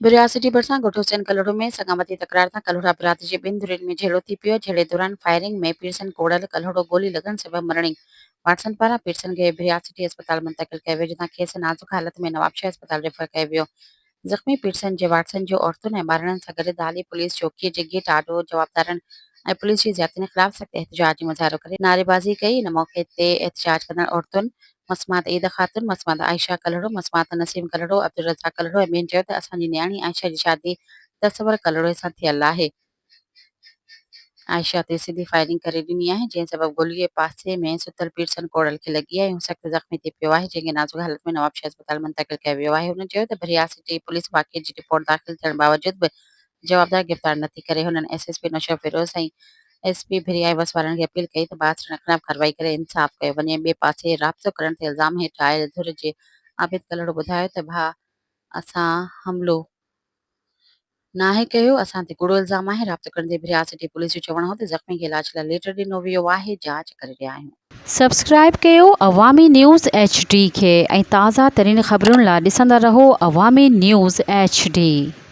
बिरयासिटी भरिसां ॻोठ हुसैन कलड़ो में सगामती तकरार सां कल्होड़ा बिरादरी जे ॿिनि धुरियुनि में झेड़ो थी पियो। झेड़े दौरान फायरिंग में पीरसन कोड़ल कल्होड़ो गोली लॻण सबबि मरणी। वाटसन पारां पीरसन खे बिरयासिटी अस्पताल मुंतक़िल कयो वियो, जितां खेसि नाज़ुक हालत में नवाबशाह अस्पताल रेफर कयो वियो। ज़ख़्मी पीरसन जे वाटसन जो औरतुनि ऐं ॿारनि सां गॾु दाली पुलिस चौकीअ जे गेट आॾो जवाबदारनि ऐं पुलिस जी ज़्यादतियुनि ख़िलाफ़ सख़्त एहतिजाज जो मुज़ाहिरो करे नारेबाज़ी कई। इन मौक़े ते एहतिजाज कंदड़ औरतुनि मसमात ईद ख़ातून, मसमात आयशा कलड़ो, मसमात नसीम कलड़ो, अब्दुल रज़ाक कलड़ो ऐं ॿियनि चयो त असांजी न्याणी आयशा जी शादी तसवर कलड़ो सां थियल आहे। आयशा ते सिधी फायरिंग करे ॾिनी आहे, जंहिं सबबि गोलीअ पासे में सुतल पीरसन कोड़ल खे लॻी आहे ऐं सख़्त ज़ख़्मी थी पियो आहे, जंहिंखे नाज़ुक हालत में नवाबशाह अस्पताल मुंतक़िल कयो वियो आहे। हुन चयो त बिरयासिटी पुलिस वाक़िए जी रिपोर्ट दाख़िल थियण बावजूदि बि जवाबदार गिरफ़्तार नथी करे। हुननि एसएसपी नौशब फिरोज़ ऐं एसपी भिरिया ऐं बस वारनि खे अपील कई त बाज़ ख़िलाफ़ कार्रवाई करे इंसाफ़ कयो वञे। ॿिए पासे राब्तो करण ते इल्ज़ाम हेठि आयल धुर जे आबिद कलड़ो ॿुधायो त भाउ असां हमलो नाहे कयो, असां ते कूड़ो इल्ज़ाम आहे। राब्तो करण ते बिरयासिटी पुलिस जो चवणु हो त ज़ख़्मी खे इलाज लाइ लेटर ॾिनो वियो आहे, जांच करे रहिया आहियूं। सब्सक्राइब कयो अवामी न्यूज़ HD खे ऐं ताज़ा तरीन ख़बरुनि लाइ ॾिसंदा रहो अवामी न्यूज़ HD।